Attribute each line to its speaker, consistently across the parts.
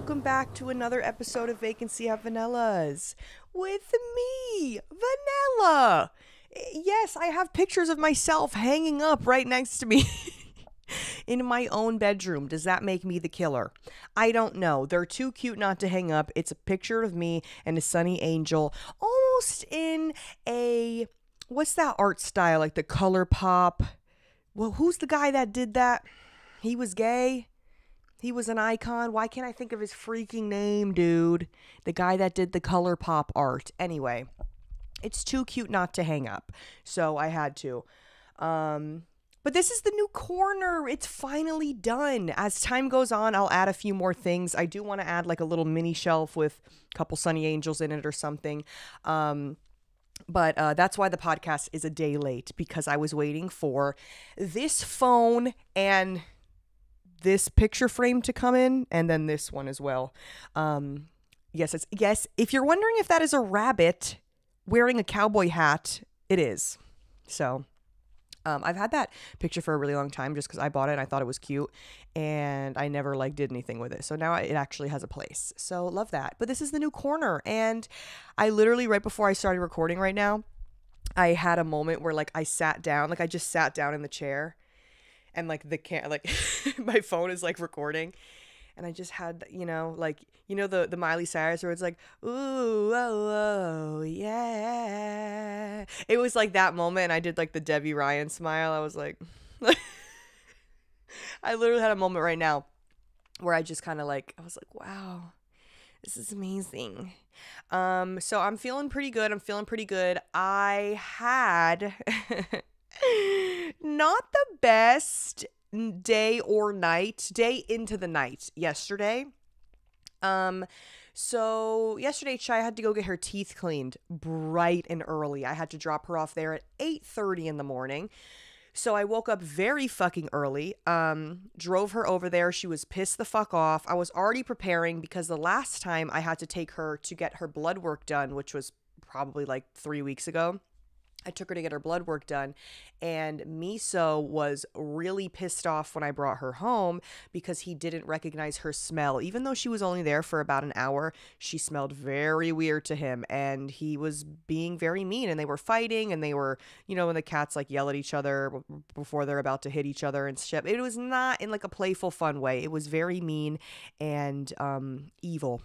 Speaker 1: welcome back to another episode of Vacancy at Vanilla's with me, Vanilla. Yes, I have pictures of myself hanging up right next to me in my own bedroom. Does that make me the killer? I don't know. They're too cute not to hang up. It's a picture of me and a sunny angel, almost in a, what's that art style, like the color pop? Well, who's the guy that did that? He was gay. He was an icon. Why can't I think of his freaking name, dude? The guy that did the color pop art. Anyway, it's too cute not to hang up. So I had to. But this is the new corner. It's finally done. As time goes on, I'll add a few more things. I do want to add like a little mini shelf with a couple sunny angels in it or something. But that's why the podcast is a day late, because I was waiting for this phone and this picture frame to come in, and then this one as well. Yes. If you're wondering if that is a rabbit wearing a cowboy hat, it is. So I've had that picture for a really long time just because I bought it and I thought it was cute, and I never did anything with it. So now it actually has a place. So love that. But this is the new corner, and I literally, right before I started recording right now, I had a moment where I sat down, I just sat down in the chair, and my phone is recording, and I just had the Miley Cyrus where it's like, ooh, oh, yeah. It was like that moment, and I did the Debbie Ryan smile. I was like, I literally had a moment right now where I just kind of I was like, wow, this is amazing. So I'm feeling pretty good. I had not the best day into the night yesterday. So yesterday Chai had to go get her teeth cleaned bright and early. I had to drop her off there at 8:30 in the morning. So I woke up very fucking early, drove her over there. She was pissed the fuck off. I was already preparing because the last time I had to take her to get her blood work done, which was probably 3 weeks ago, I took her to get her blood work done, and Miso was really pissed off when I brought her home because he didn't recognize her smell. Even though she was only there for about an hour, she smelled very weird to him, and he was being very mean, and they were fighting, and they were, when the cats yell at each other before they're about to hit each other and shit. It was not in a playful, fun way. It was very mean and evil.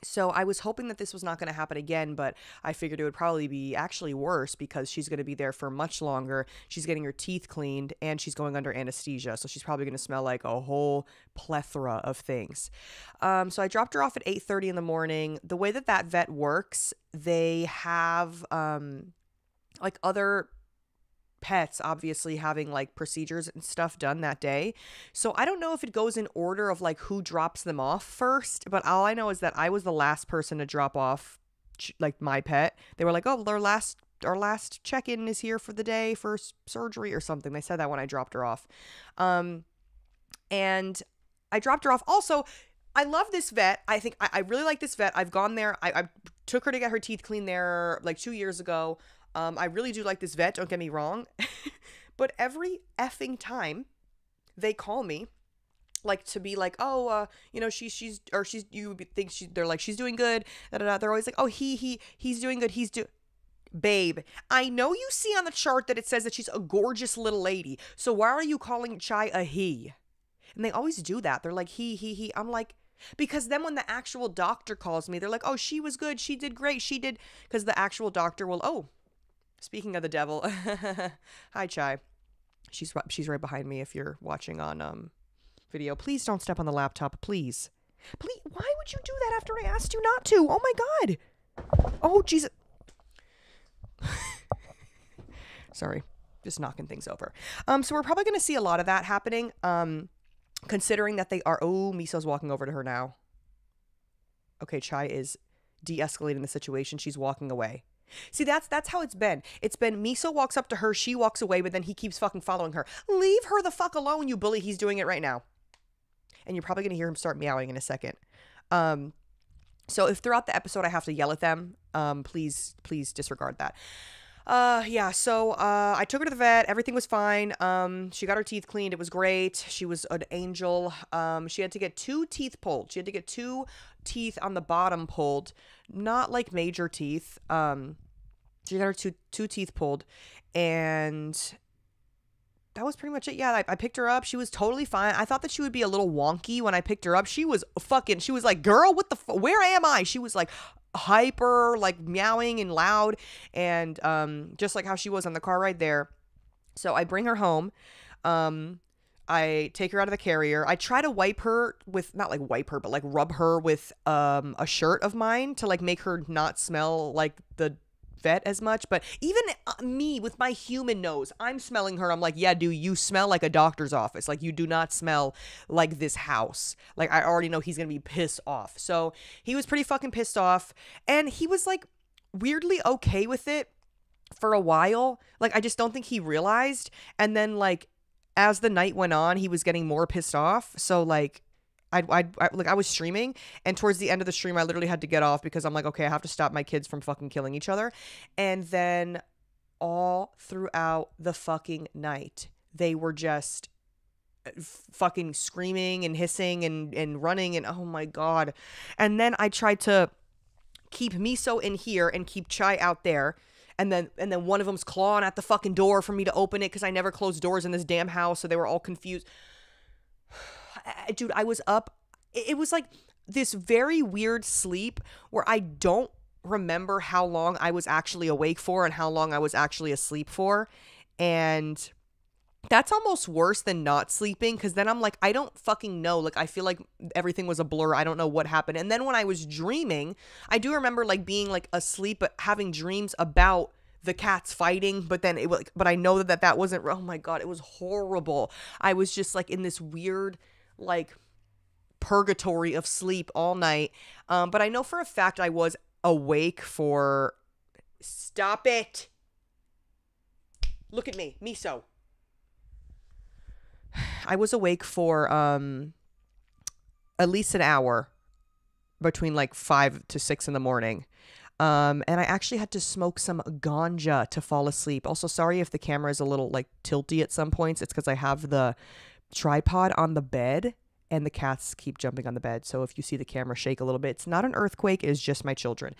Speaker 1: So I was hoping that this was not going to happen again, but I figured it would probably be actually worse because she's going to be there for much longer. She's getting her teeth cleaned and she's going under anesthesia. So she's probably going to smell like a whole plethora of things. So I dropped her off at 8:30 in the morning. The way that vet works, they have other pets obviously having procedures and stuff done that day. So I don't know if it goes in order of who drops them off first, but all I know is that I was the last person to drop off my pet. They were like, oh, our last check-in is here for the day for surgery or something. They said that when I dropped her off. And I dropped her off. Also, I love this vet. I think I really like this vet. I've gone there. I took her to get her teeth cleaned there 2 years ago. I really do like this vet, don't get me wrong, but every effing time they call me, to be she's doing good, they're always like, oh, he's doing good, babe, I know you see on the chart that it says that she's a gorgeous little lady, so why are you calling Chai a he? And they always do that. They're like, he. I'm like, because then when the actual doctor calls me, they're like, oh, she was good, she did great, because the actual doctor will, speaking of the devil, hi Chai. She's right behind me if you're watching on video. Please don't step on the laptop, please. Please, why would you do that after I asked you not to? Oh my god. Oh Jesus. Sorry, just knocking things over. So we're probably gonna see a lot of that happening. Considering that they are. Oh, Miso's walking over to her now. Okay, Chai is de-escalating the situation. She's walking away. See, that's how it's been. It's been Miso walks up to her, she walks away, but then he keeps fucking following her. Leave her the fuck alone, you bully. He's doing it right now. And you're probably going to hear him start meowing in a second. So if throughout the episode I have to yell at them, please disregard that. Yeah, so I took her to the vet. Everything was fine. She got her teeth cleaned. It was great. She was an angel. She had to get two teeth pulled. She had to get two teeth on the bottom pulled, not like major teeth. She got her two teeth pulled, and that was pretty much it. Yeah, I picked her up. She was totally fine. I thought that she would be a little wonky when I picked her up. She was like, girl, what the, where am I? She was like hyper, like meowing and loud, and just like how she was on the car ride there. So I bring her home. I take her out of the carrier. I try to wipe her with, not like wipe her, but like rub her with a shirt of mine to like make her not smell like the vet as much. But even me with my human nose, I'm smelling her. I'm like, yeah, dude, you smell like a doctor's office. Like, you do not smell like this house. Like, I already know he's gonna be pissed off. So he was pretty fucking pissed off, and he was like weirdly okay with it for a while. Like, I just don't think he realized. And then like as the night went on, he was getting more pissed off. So like I was streaming, and towards the end of the stream, I literally had to get off because I'm like, okay, I have to stop my kids from fucking killing each other. And then all throughout the fucking night, they were just fucking screaming and hissing and running, and oh my God. And then I tried to keep Miso in here and keep Chai out there. And then one of them's clawing at the fucking door for me to open it because I never close doors in this damn house. So they were all confused. Dude, I was up. It was like this very weird sleep where I don't remember how long I was actually awake for and how long I was actually asleep for. And that's almost worse than not sleeping, because then I'm like, I don't fucking know. Like, I feel like everything was a blur. I don't know what happened. And then when I was dreaming, I do remember like being like asleep but having dreams about the cats fighting, but then it was like, but I know that wasn't, oh my God, it was horrible. I was just like in this weird like purgatory of sleep all night. But I know for a fact I was awake for, stop it. Look at me, Miso. I was awake for at least an hour between like 5 to 6 in the morning. And I actually had to smoke some ganja to fall asleep. Also, sorry if the camera is a little like tilty at some points. It's because I have the tripod on the bed and the cats keep jumping on the bed. So if you see the camera shake a little bit, it's not an earthquake. It's just my children.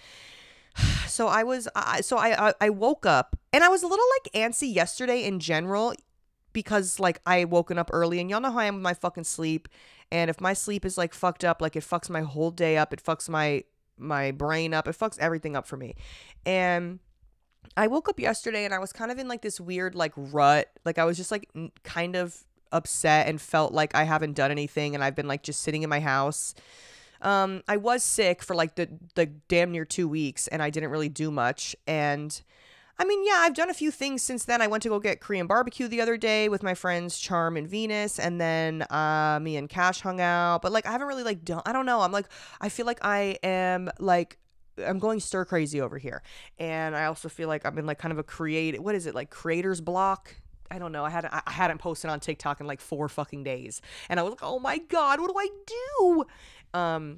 Speaker 1: So I woke up, and I was a little like antsy yesterday in general, because like I woken up early, and y'all know how I am with my fucking sleep. And if my sleep is like fucked up, like it fucks my whole day up. It fucks my brain up. It fucks everything up for me. And I woke up yesterday and I was kind of in like this weird like rut. Like I was just like kind of upset and felt like I haven't done anything, and I've been like just sitting in my house. I was sick for like the damn near 2 weeks, and I didn't really do much. And I mean, yeah, I've done a few things since then. I went to go get Korean barbecue the other day with my friends Charm and Venus, and then me and Cash hung out. But like I haven't really like done, I don't know. I'm like, I feel like I am like, I'm going stir crazy over here. And I also feel like I'm in like kind of a what is it, like creator's block? I don't know. I hadn't posted on TikTok in like 4 fucking days. And I was like, oh my God, what do I do?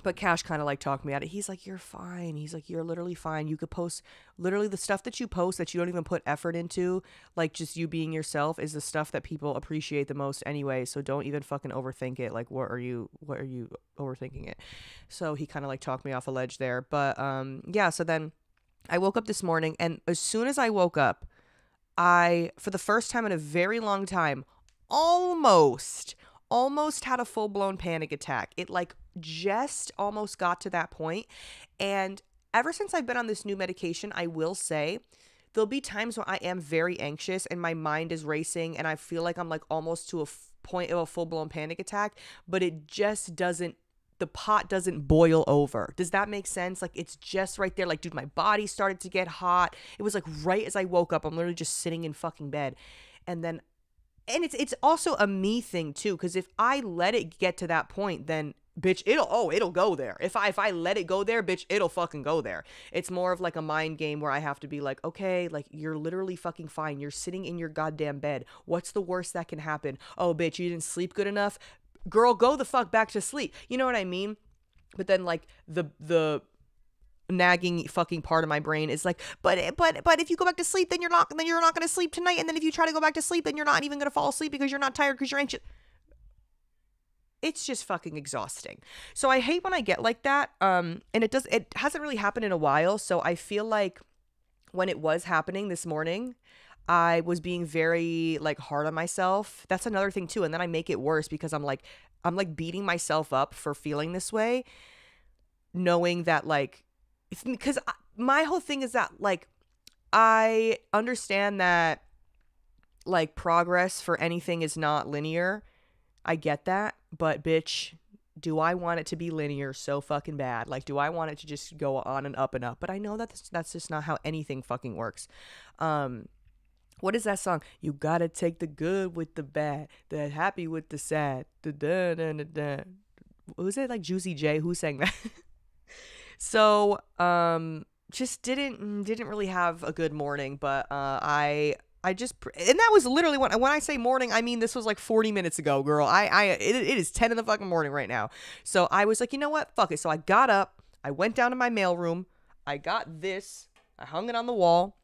Speaker 1: But Cash kind of like talked me out of it. He's like, you're fine. He's like, you're literally fine. You could post literally the stuff that you post that you don't even put effort into, like just you being yourself, is the stuff that people appreciate the most anyway. So don't even fucking overthink it. Like, what are you overthinking it? So he kind of like talked me off a ledge there. But yeah, so then I woke up this morning, and as soon as I woke up, I, for the first time in a very long time, almost had a full-blown panic attack. It like just almost got to that point. And ever since I've been on this new medication, I will say there'll be times when I am very anxious and my mind is racing and I feel like I'm like almost to a point of a full-blown panic attack, but it just doesn't, the pot doesn't boil over. Does that make sense? Like it's just right there. Like, dude, my body started to get hot. It was like right as I woke up, I'm literally just sitting in fucking bed. And then, and it's also a me thing too, because if I let it get to that point, then bitch, it'll go there. If I let it go there, bitch, it'll fucking go there. It's more of like a mind game where I have to be like, okay, like you're literally fucking fine. You're sitting in your goddamn bed. What's the worst that can happen? Oh, bitch, you didn't sleep good enough? Girl, go the fuck back to sleep. You know what I mean? But then like the nagging fucking part of my brain is like, but if you go back to sleep, then you're not going to sleep tonight, and then if you try to go back to sleep, then you're not even going to fall asleep because you're not tired because you're anxious. It's just fucking exhausting. So I hate when I get like that. And it hasn't really happened in a while. So I feel like when it was happening this morning, I was being very like hard on myself. That's another thing too. And then I make it worse because I'm like beating myself up for feeling this way, knowing that like, because my whole thing is that like, I understand that like progress for anything is not linear. I get that, but bitch, do I want it to be linear so fucking bad? Like, do I want it to just go on and up and up? But I know that that's just not how anything fucking works. What is that song? You gotta take the good with the bad, the happy with the sad. Was it like Juicy J? Who sang that? So, just didn't really have a good morning, but I just, and that was literally when I say morning, I mean, this was like 40 minutes ago, girl. It is 10 in the fucking morning right now. So I was like, you know what? Fuck it. So I got up, I went down to my mailroom, I got this, I hung it on the wall,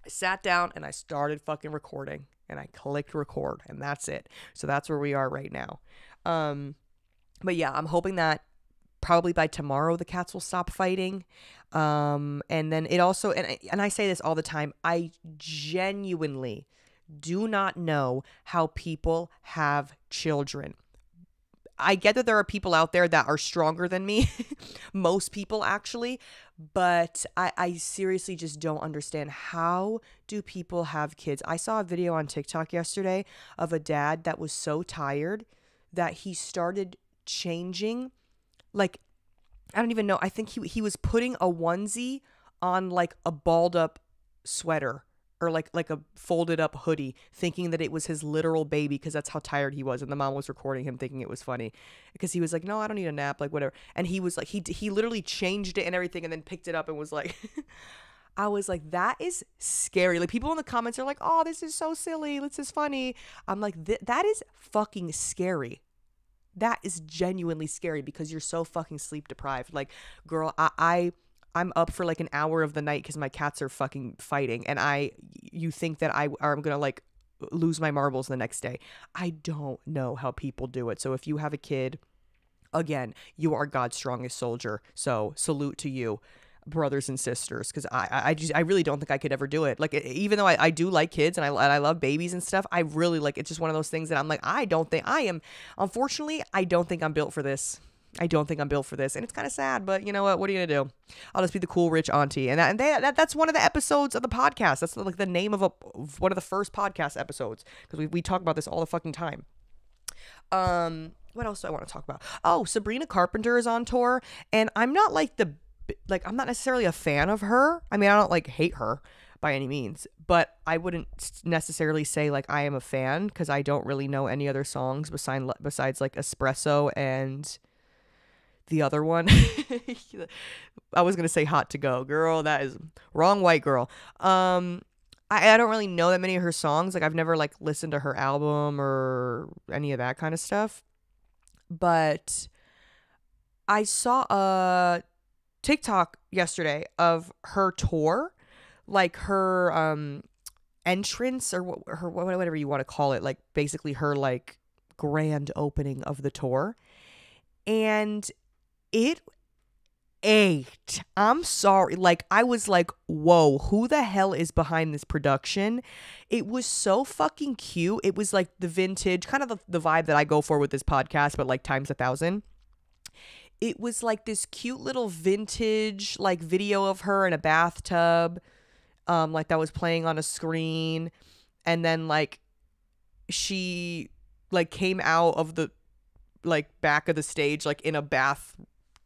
Speaker 1: I sat down and I started fucking recording and I clicked record and that's it. So that's where we are right now. But yeah, I'm hoping that probably by tomorrow the cats will stop fighting. And then it also, and I say this all the time, I genuinely do not know how people have children. I get that there are people out there that are stronger than me, most people actually, but I seriously just don't understand, how do people have kids? I saw a video on TikTok yesterday of a dad that was so tired that he started changing, like, I don't even know. I think he was putting a onesie on like a balled up sweater or like a folded up hoodie, thinking that it was his literal baby because that's how tired he was. And the mom was recording him thinking it was funny because he was like, no, I don't need a nap, like whatever. And he was like, he literally changed it and everything and then picked it up and was like, I was like, that is scary. Like people in the comments are like, oh, this is so silly. This is funny. I'm like, that is fucking scary. That is genuinely scary because you're so fucking sleep deprived. Like, girl, I'm up for like an hour of the night because my cats are fucking fighting, and you think that I'm gonna like lose my marbles the next day. I don't know how people do it. So if you have a kid, again, you are God's strongest soldier. So salute to you, brothers and sisters, because I really don't think I could ever do it. Like, even though I do like kids and I love babies and stuff, I really like, it's just one of those things that I'm like, unfortunately, I don't think I'm built for this. I don't think I'm built for this, and it's kind of sad, but you know what are you gonna do? I'll just be the cool rich auntie, and that's one of the episodes of the podcast. That's like the name of one of the first podcast episodes, because we talk about this all the fucking time. What else do I want to talk about? Oh, Sabrina Carpenter is on tour, and I'm not I'm not necessarily a fan of her. I mean, I don't like hate her by any means, but I wouldn't necessarily say like I am a fan because I don't really know any other songs besides like Espresso and the other one. I was going to say Hot to Go. Girl, that is wrong white girl. I don't really know that many of her songs. Like I've never like listened to her album or any of that kind of stuff. But I saw a TikTok yesterday of her tour, like her entrance or whatever you want to call it, like basically her like grand opening of the tour, and it ate. I'm sorry, like I was like, whoa, who the hell is behind this production? It was so fucking cute. It was like the vintage kind of the vibe that I go for with this podcast, but like times 1,000. It was like this cute little vintage like video of her in a bathtub, like that was playing on a screen, and then like she like came out of the like back of the stage like in a bath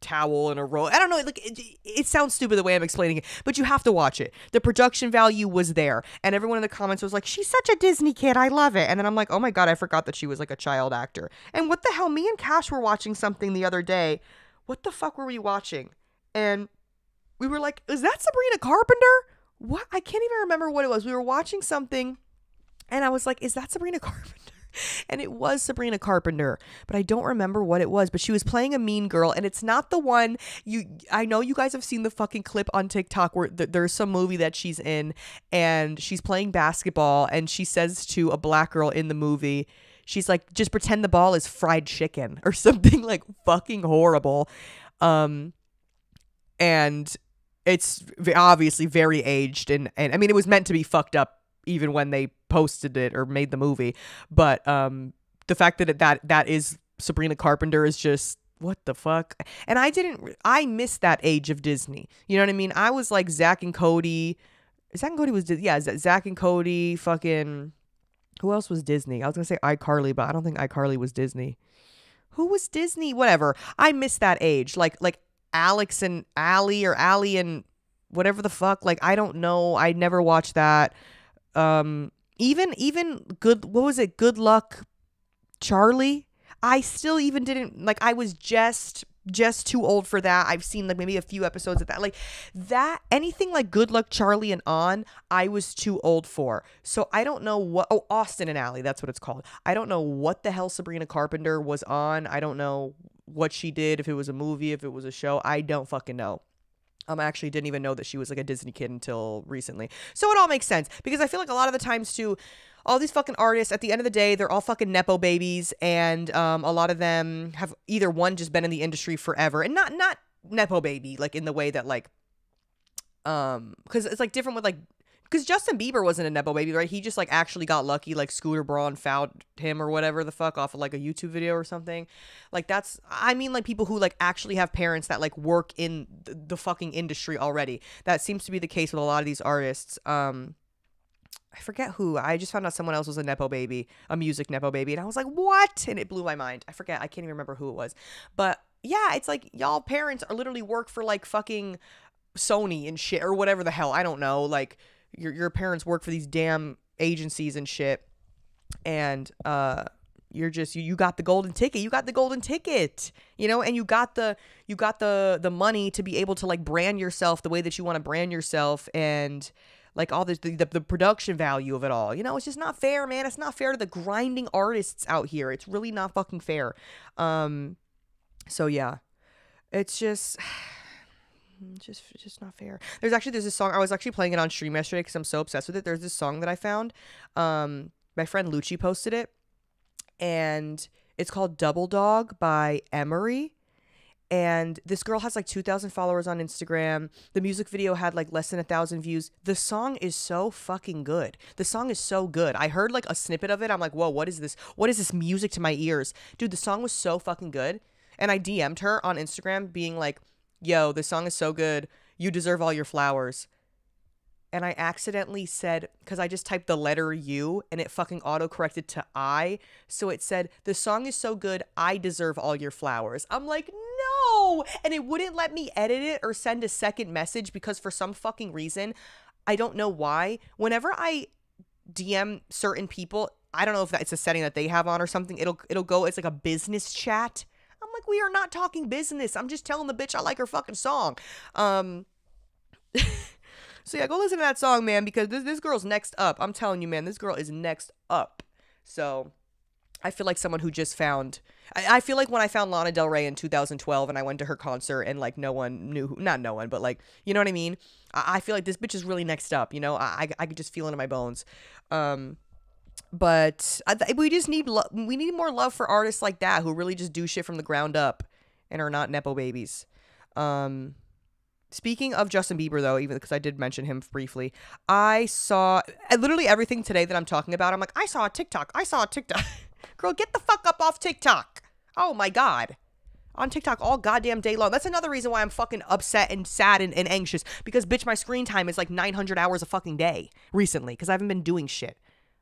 Speaker 1: towel and a robe. I don't know, like it sounds stupid the way I'm explaining it, but you have to watch it. The production value was there, and everyone in the comments was like, she's such a Disney kid, I love it. And then I'm like, oh my god, I forgot that she was like a child actor. And what the hell, me and Cash were watching something the other day. What the fuck were we watching? And we were like, is that Sabrina Carpenter? What? I can't even remember what it was. We were watching something and I was like, is that Sabrina Carpenter? And it was Sabrina Carpenter, but I don't remember what it was. But she was playing a mean girl, and it's not the one I know you guys have seen the fucking clip on TikTok where there's some movie that she's in, and she's playing basketball, and she says to a black girl in the movie, she's like, just pretend the ball is fried chicken or something like fucking horrible. And it's obviously very aged, and I mean, it was meant to be fucked up even when they posted it or made the movie, but the fact that that is Sabrina Carpenter is just, what the fuck. And I missed that age of Disney, you know what I mean? I was like Zach and Cody was, yeah, Zach and Cody, fucking, who else was Disney? I was gonna say iCarly, but I don't think iCarly was Disney. Who was Disney? Whatever, I missed that age, like Alex and Allie, or Allie and whatever the fuck, like, I don't know, I never watched that. Even good, what was it, Good Luck Charlie, I still even didn't, like, I was just too old for that. I've seen like maybe a few episodes of that, like that, anything like Good Luck Charlie and on, I was too old for. So I don't know what, Austin and Ally, that's what it's called. I don't know what the hell Sabrina Carpenter was on. I don't know what she did, if it was a movie, if it was a show, I don't fucking know. I actually didn't even know that she was like a Disney kid until recently. So it all makes sense, because I feel like a lot of the times too, all these fucking artists, at the end of the day, they're all fucking nepo babies, and a lot of them have either one, just been in the industry forever, and not nepo baby like in the way that like, because it's like different with like, because Justin Bieber wasn't a nepo baby, right? He just like actually got lucky, like Scooter Braun found him or whatever the fuck off of like a YouTube video or something. Like that's, I mean, like people who like actually have parents that like work in the fucking industry already. That seems to be the case with a lot of these artists. I forget who. I just found out someone else was a nepo baby, a music nepo baby, and I was like, what? And it blew my mind. I forget. I can't even remember who it was. But yeah, it's like y'all parents are literally work for like fucking Sony and shit or whatever the hell. I don't know. Like your parents work for these damn agencies and shit, and you're just you got the golden ticket. You got the golden ticket, you know, and you got the money to be able to like brand yourself the way that you want to brand yourself, and like all this, the production value of it all. You know, it's just not fair, man. It's not fair to the grinding artists out here. It's really not fucking fair. So yeah, it's just not fair. There's this song, I was actually playing it on stream yesterday because I'm so obsessed with it. There's this song that I found. My friend Lucci posted it, and it's called Double Dog by Emery. And this girl has like 2,000 followers on Instagram. The music video had like less than 1,000 views. The song is so fucking good. The song is so good. I heard like a snippet of it. I'm like, whoa, what is this? What is this music to my ears? Dude, the song was so fucking good. And I DM'd her on Instagram being like, yo, this song is so good. You deserve all your flowers. And I accidentally said, because I just typed the letter U and it fucking auto-corrected to I. So it said, the song is so good, I deserve all your flowers. I'm like, no. And it wouldn't let me edit it or send a second message because for some fucking reason, I don't know why, whenever I DM certain people, I don't know if that's a setting that they have on or something, it'll go, it's like a business chat. I'm like, we are not talking business. I'm just telling the bitch I like her fucking song. So yeah, go listen to that song, man, because this girl's next up. I'm telling you, man, this girl is next up. So I feel like someone who just found, I feel like when I found Lana Del Rey in 2012 and I went to her concert and like no one knew, not no one, but like, you know what I mean? I feel like this bitch is really next up, you know? I could just feel it in my bones. But we just need, we need more love for artists like that who really just do shit from the ground up and are not nepo babies. Speaking of Justin Bieber, though, even because I did mention him briefly, I saw literally everything today that I'm talking about. I'm like, I saw a TikTok. Girl, get the fuck up off TikTok. Oh, my God. On TikTok all goddamn day long. That's another reason why I'm fucking upset and sad and anxious. Because, bitch, my screen time is like 900 hours a fucking day recently. Because I haven't been doing shit.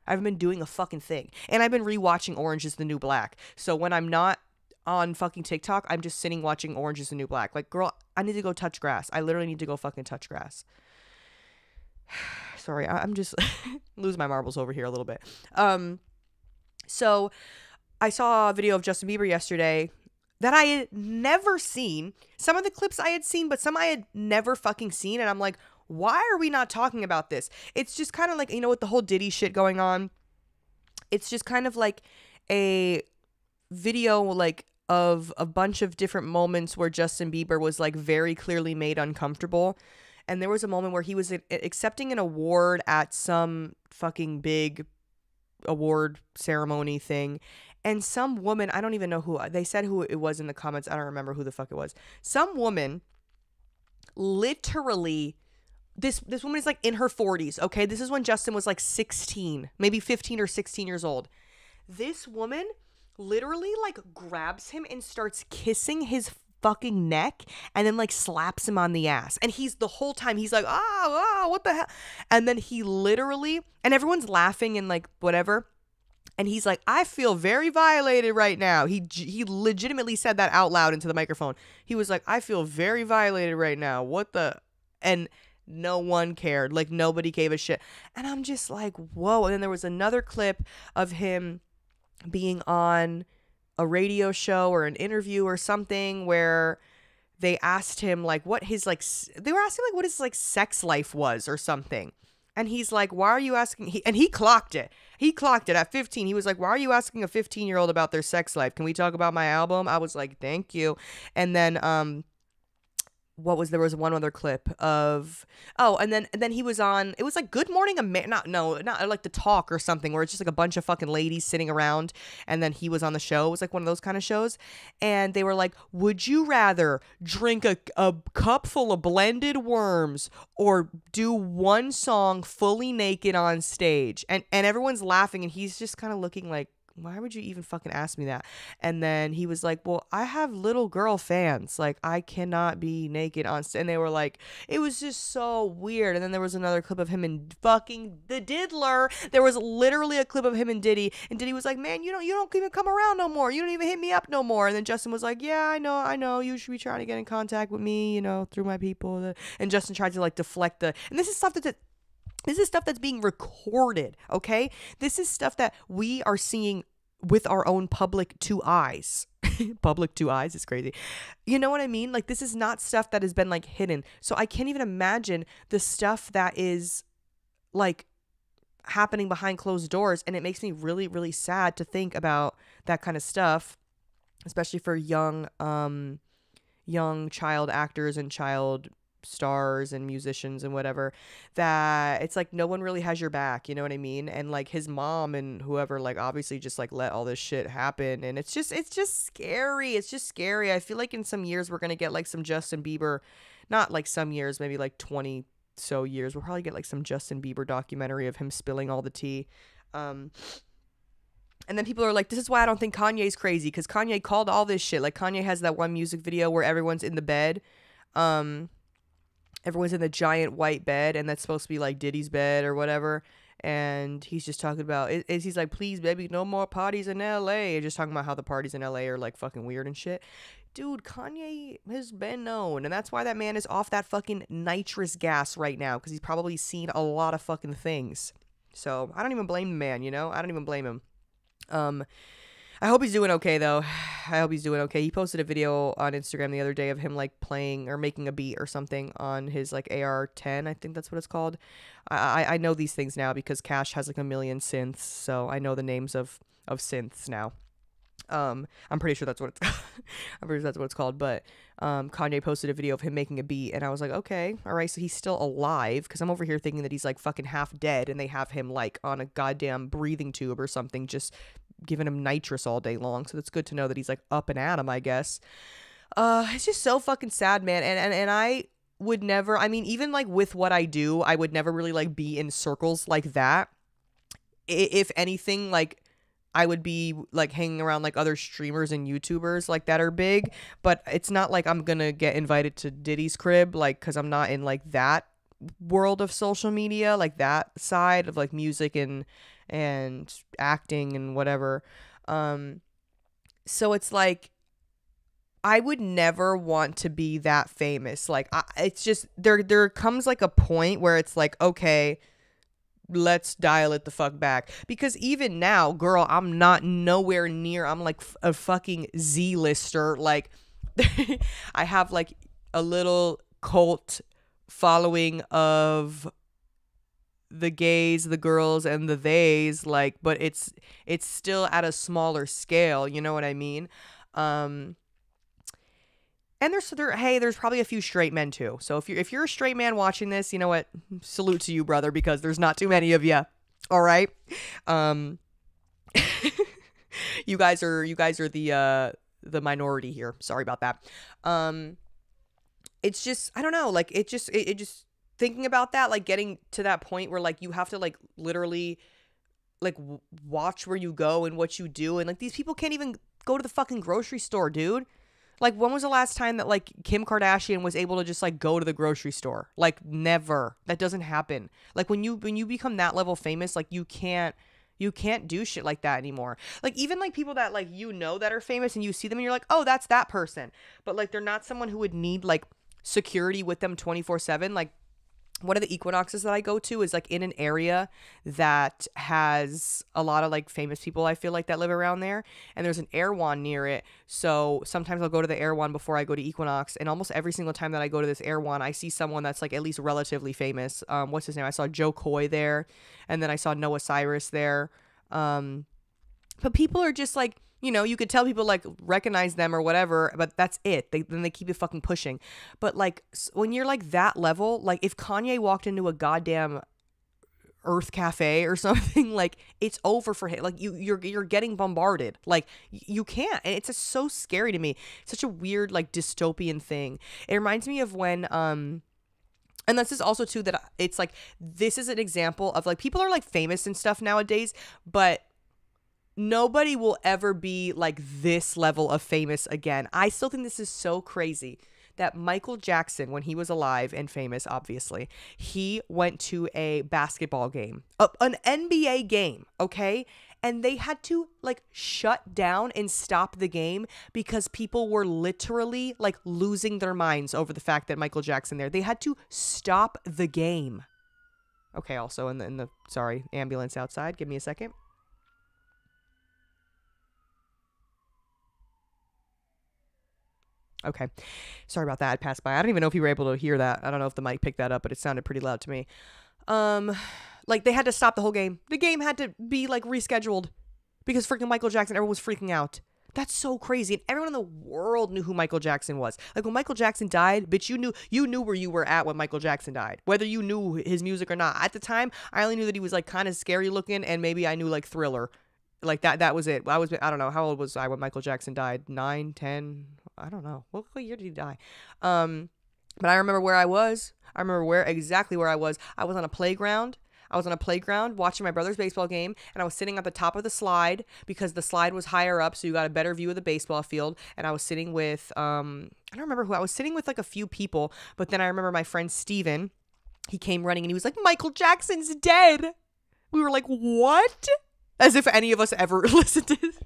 Speaker 1: I haven't been doing a fucking thing. And I've been rewatching Orange is the New Black. So when I'm not on fucking TikTok, I'm just sitting watching Orange is the New Black. Like, girl, I need to go touch grass. I literally need to go fucking touch grass. Sorry, I'm just losing my marbles over here a little bit. So I saw a video of Justin Bieber yesterday that I had never seen. Some of the clips I had seen, but some I had never fucking seen. And I'm like, why are we not talking about this? It's just kind of like, you know, with the whole Diddy shit going on, it's just kind of like, a video like of a bunch of different moments where Justin Bieber was like very clearly made uncomfortable. And there was a moment where he was accepting an award at some fucking big award ceremony thing. And some woman, I don't even know who, they said who it was in the comments. I don't remember who the fuck it was. Some woman literally, this woman is like in her 40s, okay? This is when Justin was like 16, maybe 15 or 16 years old. This woman literally like grabs him and starts kissing his fucking neck and then like slaps him on the ass. And he's the whole time he's like, oh, what the hell? And then he literally, and everyone's laughing and like whatever. And he's like, I feel very violated right now. He legitimately said that out loud into the microphone. He was like, I feel very violated right now. What the? And no one cared. Like nobody gave a shit. And I'm just like, whoa. And then there was another clip of him being on a radio show or an interview or something where they asked him like what his like they were asking like what his like sex life was or something. And he's like, why are you asking? He clocked it. He clocked it at 15. He was like, why are you asking a 15-year-old about their sex life? Can we talk about my album? I was like, thank you. And then there was one other clip of and then he was on, it was like Good Morning America, not like The Talk or something, where it's just like a bunch of fucking ladies sitting around, and then he was on the show. It was like one of those kind of shows, and they were like, would you rather drink a cup full of blended worms or do one song fully naked on stage? And everyone's laughing, and he's just kind of looking like, why would you even fucking ask me that? And then he was like, well, I have little girl fans. Like, I cannot be naked on stage. And they were like, it was just so weird. And then there was another clip of him and fucking the Diddler. There was literally a clip of him and Diddy. And Diddy was like, man, you don't even come around no more. You don't even hit me up no more. And then Justin was like, yeah, I know. You should be trying to get in contact with me, through my people. And Justin tried to like deflect and this is stuff this is stuff that's being recorded, okay? This is stuff that we are seeing with our own public two eyes. Public two eyes is crazy. You know what I mean? Like, this is not stuff that has been, like, hidden. So I can't even imagine the stuff that is, like, happening behind closed doors. And it makes me really, really sad to think about that kind of stuff, especially for young child actors and child stars and musicians and whatever, that it's like no one really has your back, you know what I mean? And like his mom and whoever like obviously just like let all this shit happen, and it's just scary. I feel like in some years we're gonna get like some Justin Bieber, not like some years, maybe like 20 so years, we'll probably get like some Justin Bieber documentary of him spilling all the tea. And then people are like, this is why I don't think Kanye's crazy, because Kanye called all this shit. Like Kanye has that one music video where everyone's in the bed, everyone's in the giant white bed, and that's supposed to be like Diddy's bed or whatever. And he's just talking about he's like, please baby, no more parties in LA. Just talking about how the parties in LA are like fucking weird and shit. Dude, Kanye has been known, and that's why that man is off that fucking nitrous gas right now, because he's probably seen a lot of fucking things. So I don't even blame the man, I don't even blame him. I hope he's doing okay, though. I hope he's doing okay. He posted a video on Instagram the other day of him, like, playing or making a beat or something on his, like, AR-10. I think that's what it's called. I know these things now because Cash has, like, a million synths, so I know the names of synths now. I'm pretty sure that's what it's I'm pretty sure that's what it's called. But Kanye posted a video of him making a beat, and I was like, okay, all right, so he's still alive, because I'm over here thinking that he's, like, fucking half dead, and they have him, like, on a goddamn breathing tube or something, just giving him nitrous all day long. So it's good to know that he's like up and at him, I guess. It's just so fucking sad, man. And I would never, I mean, even like with what I do, I would never really like be in circles like that. If anything, like I would be like hanging around like other streamers and YouTubers like that are big, but it's not like I'm gonna get invited to Diddy's crib, like, cause I'm not in like that world of social media, like that side of like music and acting and whatever. So it's like I would never want to be that famous. Like it's just there comes like a point where it's like, okay, let's dial it the fuck back, because even now, girl, I'm not nowhere near, I'm like a fucking Z-lister. Like I have like a little cult following of the gays, the girls, and the theys, like, but it's still at a smaller scale, you know what I mean? Um and there's probably a few straight men too. So if you're a straight man watching this, you know what? Salute to you, brother, because there's not too many of you. All right? Um you guys are the minority here. Sorry about that. It's just, I don't know, like it just thinking about that, like getting to that point where like you have to like literally like watch where you go and what you do, and like these people can't even go to the fucking grocery store, dude. Like, when was the last time that like Kim Kardashian was able to just like go to the grocery store? Like, never. That doesn't happen. Like, when you become that level famous, like you can't do shit like that anymore. Like, even like people that like that are famous and you see them and you're like, "Oh, that's that person." But like they're not someone who would need like security with them 24/7. Like, one of the equinoxes that I go to is like in an area that has a lot of like famous people, I feel like, that live around there, and there's an Erewhon near it. So sometimes I'll go to the Erewhon before I go to Equinox, and almost every single time that I go to this Erewhon, I see someone that's like at least relatively famous. What's his name? I saw Joe Coy there, and then I saw Noah Cyrus there. But people are just like, you could tell people like recognize them or whatever, but that's it. Then they keep it fucking pushing. But like when you're like that level, like if Kanye walked into a goddamn Earth Cafe or something, like it's over for him. Like you're getting bombarded. Like you can't, and it's just so scary to me. It's such a weird like dystopian thing. It reminds me of when and this is also too that it's like this is an example of like people are like famous and stuff nowadays, but nobody will ever be like this level of famous again. I still think this is so crazy that Michael Jackson, when he was alive and famous, obviously, he went to a basketball game, an NBA game, okay? And they had to like shut down and stop the game because people were literally like losing their minds over the fact that Michael Jackson there. They had to stop the game. Okay, also in the sorry, ambulance outside. Give me a second. Okay. Sorry about that. I passed by. I don't even know if you were able to hear that. I don't know if the mic picked that up, but it sounded pretty loud to me. Um, like they had to stop the whole game. The game had to be like rescheduled because freaking Michael Jackson, everyone was freaking out. That's so crazy. And everyone in the world knew who Michael Jackson was. Like when Michael Jackson died, bitch, you knew where you were at when Michael Jackson died, whether you knew his music or not. At the time, I only knew that he was like kind of scary looking, and maybe I knew like Thriller. Like that was it. I don't know, how old was I when Michael Jackson died? 9, 10. I don't know. What year did he die? But I remember where I was. I remember exactly where I was. I was on a playground. Watching my brother's baseball game, and I was sitting at the top of the slide because the slide was higher up, so you got a better view of the baseball field. And I was sitting with I don't remember who. I was sitting with like a few people, but then I remember my friend Steven, he came running and he was like, "Michael Jackson's dead." We were like, "What?" As if any of us ever listened to this.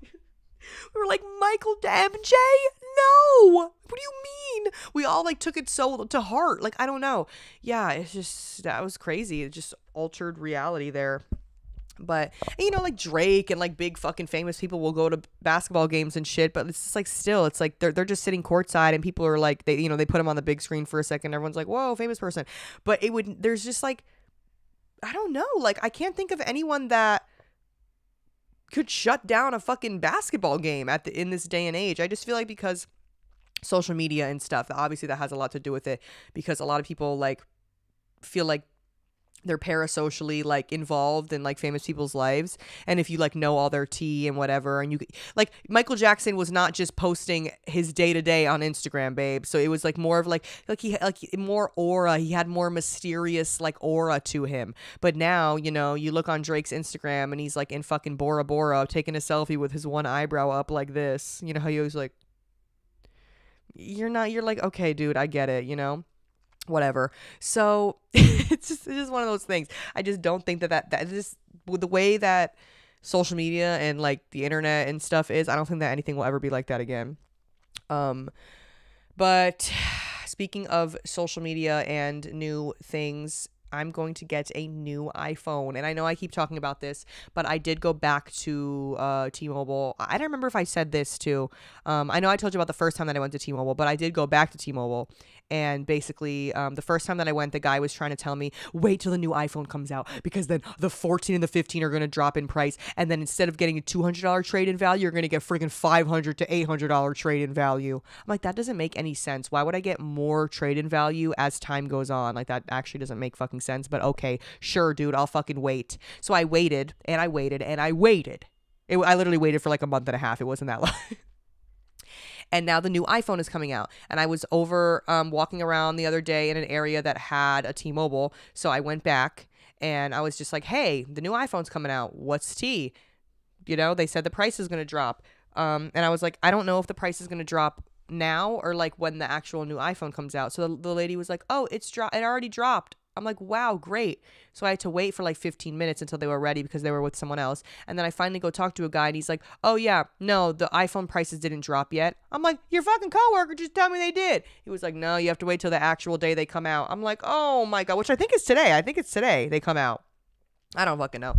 Speaker 1: We were like, "Michael MJ? No! What do you mean?" We all like took it so to heart. Like, I don't know. Yeah, it's just, that was crazy. It just altered reality there. But, like Drake and like big fucking famous people will go to basketball games and shit, but it's just like still, it's like they're just sitting courtside and people are like, they put them on the big screen for a second. Everyone's like, "Whoa, famous person." But there's just like, I don't know. Like, I can't think of anyone that could shut down a fucking basketball game in this day and age. I just feel like because social media and stuff, obviously that has a lot to do with it, because a lot of people like feel like they're parasocially like involved in like famous people's lives, and if you like know all their tea and whatever, and you like Michael Jackson was not just posting his day-to-day on Instagram, babe, so it was like more of like he like more aura. He had more mysterious like aura to him. But now you look on Drake's Instagram and he's like in fucking Bora Bora taking a selfie with his one eyebrow up like this. How he was like, you're like, okay dude, I get it, whatever. So it's just one of those things. I just don't think that just with the way that social media and like the internet and stuff is, I don't think that anything will ever be like that again. But speaking of social media and new things, I'm going to get a new iPhone. And I know I keep talking about this, but I did go back to T-Mobile. I don't remember if I said this too. I know I told you about the first time that I went to T-Mobile, but I did go back to T-Mobile. And basically, the first time that I went, the guy was trying to tell me, wait till the new iPhone comes out, because then the 14 and the 15 are going to drop in price. And then instead of getting a $200 trade-in value, you're going to get freaking $500 to $800 trade-in value. I'm like, that doesn't make any sense. Why would I get more trade-in value as time goes on? Like, that actually doesn't make fucking sense. But okay, sure, dude, I'll fucking wait. So I waited and I waited and I waited. I literally waited for like a month and a half. It wasn't that long. And now the new iPhone is coming out. And I was over walking around the other day in an area that had a T-Mobile. So I went back and I was just like, hey, the new iPhone's coming out. What's T? You know, they said the price is going to drop. And I was like, I don't know if the price is going to drop now or like when the actual new iPhone comes out. So the lady was like, oh, it already dropped. I'm like, wow, great. So I had to wait for like 15 minutes until they were ready because they were with someone else. And then I finally go talk to a guy and he's like, oh yeah, no, the iPhone prices didn't drop yet. I'm like, your fucking coworker just told me they did. He was like, no, you have to wait till the actual day they come out. I'm like, oh my God, which I think is today. I think it's today they come out. I don't fucking know.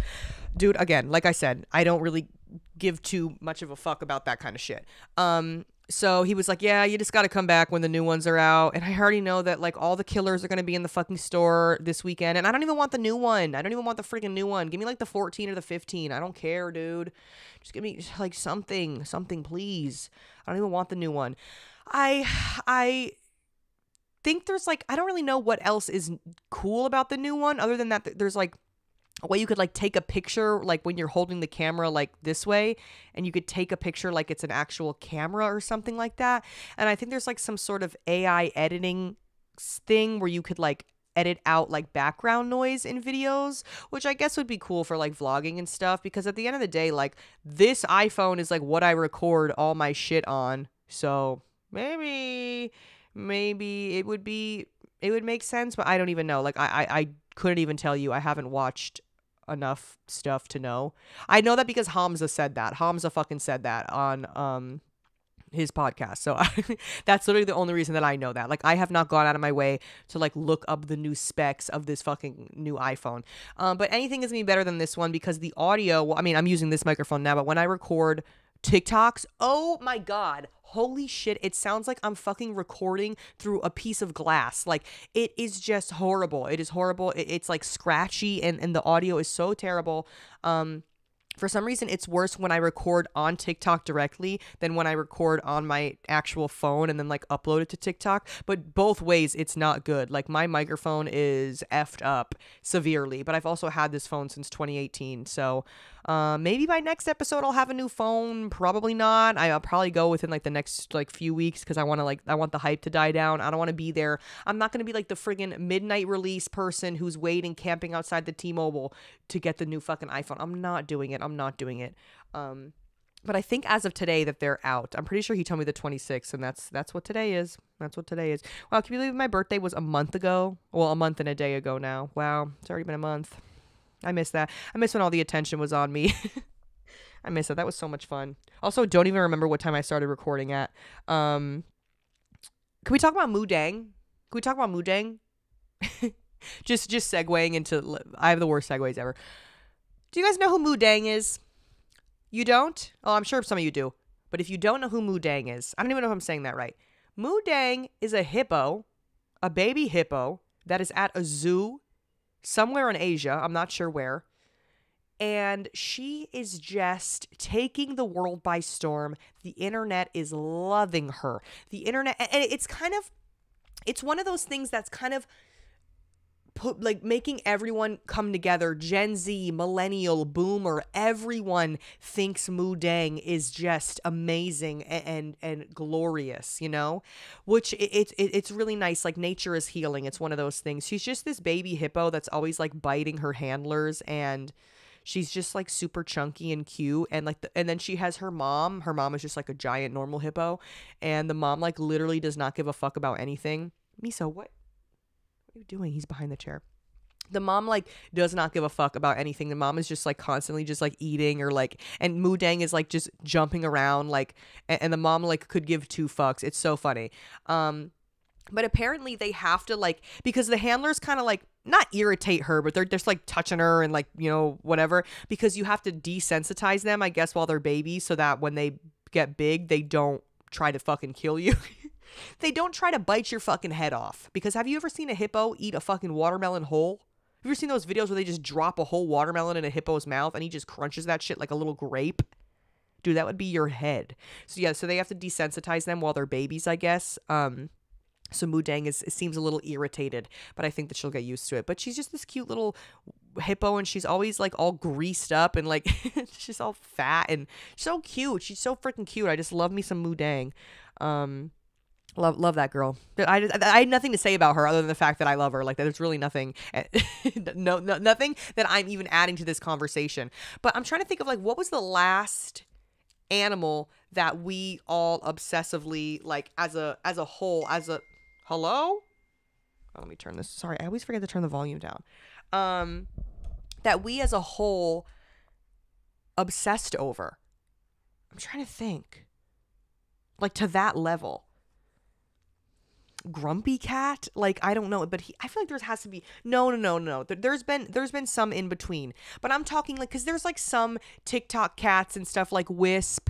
Speaker 1: Dude, again, like I said, I don't really give too much of a fuck about that kind of shit. So he was like, yeah, you just got to come back when the new ones are out. And I already know that like all the killers are going to be in the fucking store this weekend. And I don't even want the new one. I don't even want the freaking new one. Give me like the 14 or the 15. I don't care, dude. Just give me like something, please. I don't even want the new one. I think there's like, I don't really know what else is cool about the new one other than that there's like a way you could like take a picture like when you're holding the camera like this way, and you could take a picture like it's an actual camera or something like that. And I think there's like some sort of AI editing thing where you could like edit out like background noise in videos, which I guess would be cool for like vlogging and stuff, because at the end of the day, like this iPhone is like what I record all my shit on. So maybe it would make sense, but I don't even know. Like I couldn't even tell you. I haven't watched enough stuff to know. I know that because Hamza said that. Hamza fucking said that on his podcast. So that's literally the only reason that I know that. Like I have not gone out of my way to like look up the new specs of this fucking new iPhone. But anything is gonna be better than this one because the audio, well, I mean, I'm using this microphone now, but when I record TikToks, oh my God, holy shit, it sounds like I'm fucking recording through a piece of glass. Like it is just horrible. It is horrible. It's like scratchy and the audio is so terrible. For some reason, it's worse when I record on TikTok directly than when I record on my actual phone and then like upload it to TikTok. But both ways, it's not good. Like my microphone is effed up severely, but I've also had this phone since 2018. So maybe by next episode, I'll have a new phone. Probably not. I'll probably go within like the next like few weeks because I want the hype to die down. I don't want to be there. I'm not going to be like the friggin' midnight release person who's waiting, camping outside the T-Mobile to get the new fucking iPhone. I'm not doing it. But I think as of today that they're out. I'm pretty sure he told me the 26th, and that's what today is. That's what today is. Wow, can you believe my birthday was a month ago? Well, a month and a day ago now. Wow, it's already been a month. I miss that. I miss when all the attention was on me. I miss it. That was so much fun. Also, don't even remember what time I started recording at. Can we talk about Deng? just segueing into, I have the worst segues ever. Do you guys know who Deng is? You don't? Oh, I'm sure some of you do. But if you don't know who Deng is, I don't even know if I'm saying that right. Deng is a hippo, a baby hippo that is at a zoo somewhere in Asia. I'm not sure where. And she is just taking the world by storm. The internet is loving her. The internet, and it's one of those things that's kind of making everyone come together. Gen Z, millennial, boomer, everyone thinks Deng is just amazing and glorious, you know, which it's really nice. Like nature is healing. It's one of those things. She's just this baby hippo that's always like biting her handlers, and she's just like super chunky and cute. And and then she has her mom. Her mom is just like a giant normal hippo, and the mom like literally does not give a fuck about anything. Miso, what are you doing? He's behind the chair. The mom like does not give a fuck about anything. The mom is just like constantly just like eating, or like, and Deng is like just jumping around, like, and the mom like could give two fucks. It's so funny. But apparently they have to like, because the handlers kind of like not irritate her, but they're just like touching her and like, you know, whatever, because you have to desensitize them, I guess, while they're babies, so that when they get big, they don't try to fucking kill you. They don't try to bite your fucking head off. Because have you ever seen a hippo eat a fucking watermelon whole? Have you ever seen those videos where they just drop a whole watermelon in a hippo's mouth and he just crunches that shit like a little grape? Dude, that would be your head. So yeah, so they have to desensitize them while they're babies, I guess. So Deng seems a little irritated, but I think that she'll get used to it. But she's just this cute little hippo, and she's always like all greased up and like she's all fat and so cute. She's so freaking cute. I just love me some Deng. Love that girl. I had nothing to say about her other than the fact that I love her. Like, there's really nothing, nothing that I'm even adding to this conversation. But I'm trying to think of like, what was the last animal that we all obsessively, like, as a whole, hello? Oh, let me turn this. Sorry, I always forget to turn the volume down. That we as a whole obsessed over. I'm trying to think. Like, to that level. Grumpy cat? Like, I don't know, but I feel like there has to be no. There's been some in between, but I'm talking like, because there's like some TikTok cats and stuff, like Wisp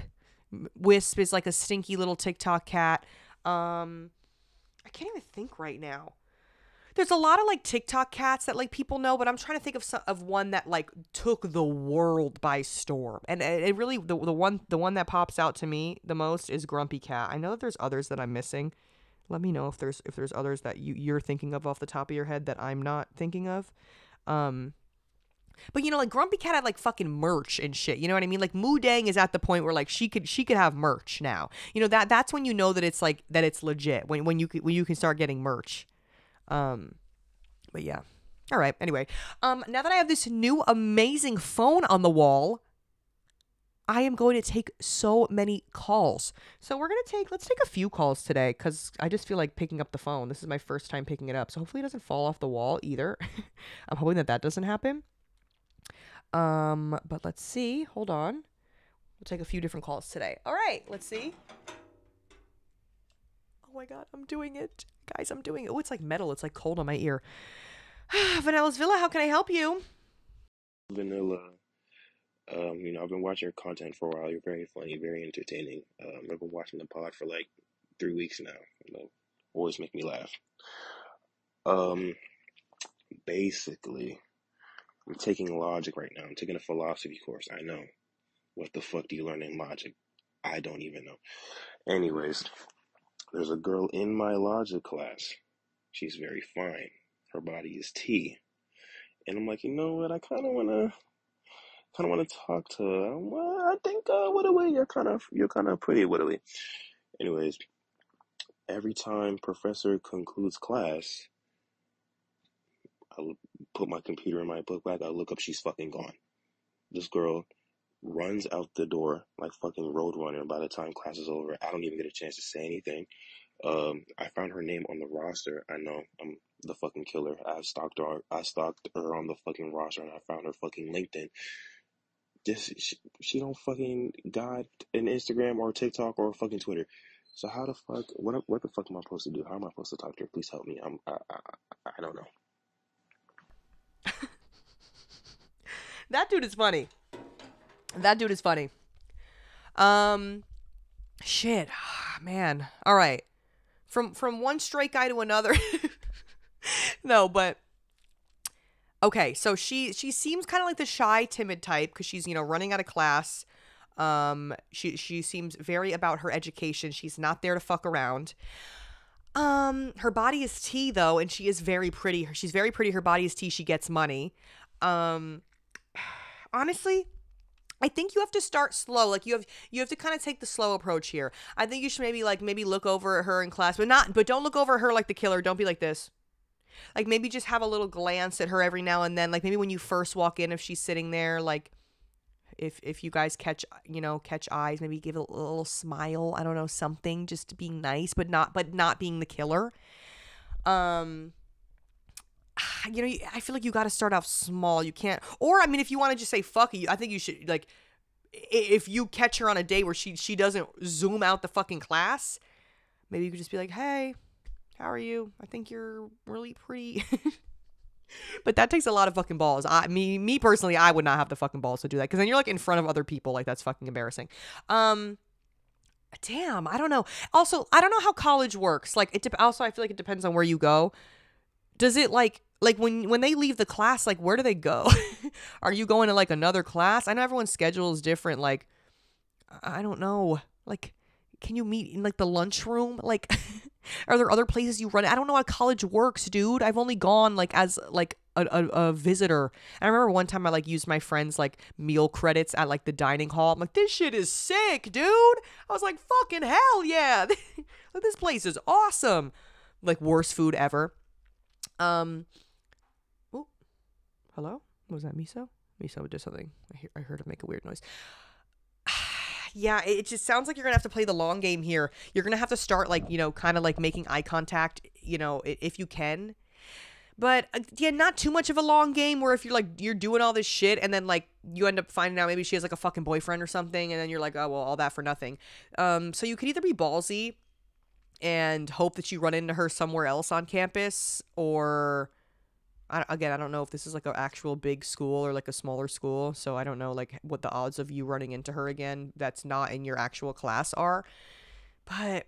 Speaker 1: is like a stinky little TikTok cat. I can't even think right now. There's a lot of like TikTok cats that like people know, but I'm trying to think of one that like took the world by storm. And it really, the one that pops out to me the most is Grumpy Cat. I know that there's others that I'm missing. Let me know if there's others that you're thinking of off the top of your head that I'm not thinking of. But you know, like Grumpy Cat had like fucking merch and shit. You know what I mean? Like Deng is at the point where like she could have merch now. You know, that's when you know that it's like that it's legit. When you can start getting merch. But yeah. All right. Anyway, now that I have this new amazing phone on the wall, I am going to take so many calls. So let's take a few calls today, because I just feel like picking up the phone. This is my first time picking it up. So hopefully it doesn't fall off the wall either. I'm hoping that doesn't happen. But let's see. Hold on. We'll take a few different calls today. All right. Let's see. Oh my God. I'm doing it. Guys, I'm doing it. Oh, it's like metal. It's like cold on my ear. Vanilla's Villa, how can I help you?
Speaker 2: Vanilla. I've been watching your content for a while. You're very funny, very entertaining. I've been watching the pod for like 3 weeks now. Always make me laugh. Basically, I'm taking logic right now. I'm taking a philosophy course. I know. What the fuck do you learn in logic? I don't even know. Anyways, there's a girl in my logic class. She's very fine. Her body is tea. And I'm like, you know what? I kind of want to talk to her. Well, I think Whittaway, you're kind of pretty, Whittaway. Anyways, every time professor concludes class, I put my computer in my book bag. I look up, she's fucking gone. This girl runs out the door like fucking Roadrunner. By the time class is over, I don't even get a chance to say anything. I found her name on the roster. I know I'm the fucking killer. I stalked her on the fucking roster, and I found her fucking LinkedIn. She don't fucking got an Instagram or TikTok or fucking Twitter. So how the fuck? What the fuck am I supposed to do? How am I supposed to talk to her? Please help me. I don't know.
Speaker 1: That dude is funny. Shit, man. All right. From one straight guy to another. No, but okay. So she seems kind of like the shy, timid type, because she's, you know, running out of class. She seems very about her education. She's not there to fuck around. Her body is tea though, and she is very pretty. She's very pretty. Her body is tea. She gets money. Honestly, I think you have to start slow. Like you have to kind of take the slow approach here. I think you should maybe look over at her in class, but don't look over at her like the killer. Don't be like this. Like maybe just have a little glance at her every now and then. Like maybe when you first walk in, if she's sitting there, like if you guys catch eyes, maybe give a little smile. I don't know, something, just being nice, but not being the killer. I feel like you got to start off small. You can't, or I mean, if you want to just say fuck you, I think you should, like, if you catch her on a day where she doesn't zoom out the fucking class, maybe you could just be like, hey, how are you? I think you're really pretty. But that takes a lot of fucking balls. Me personally, I would not have the fucking balls to do that because then you're like in front of other people. Like that's fucking embarrassing. Um, Damn, I don't know. Also, I don't know how college works. Like also I feel like it depends on where you go. Does it like when they leave the class, like where do they go? Are you going to like another class? I know everyone's schedule is different. Like I don't know. Like can you meet in like the lunchroom? Like are there other places you run? I don't know how college works, dude. I've only gone like as like a visitor. And I remember one time I like used my friend's like meal credits at like the dining hall. I'm like, this shit is sick, dude. I was like, fucking hell yeah. Like, this place is awesome. Like worst food ever. Oh, hello? Was that Miso? Miso did something. I heard him make a weird noise. Yeah, it just sounds like you're gonna have to play the long game here. You're gonna have to start like, kind of like making eye contact, if you can. But yeah, not too much of a long game where if you're doing all this shit and then like you end up finding out maybe she has like a fucking boyfriend or something and then you're like, oh well, all that for nothing. So you could either be ballsy and hope that you run into her somewhere else on campus, or I don't know if this is like an actual big school or like a smaller school, so I don't know like what the odds of you running into her again that's not in your actual class are. But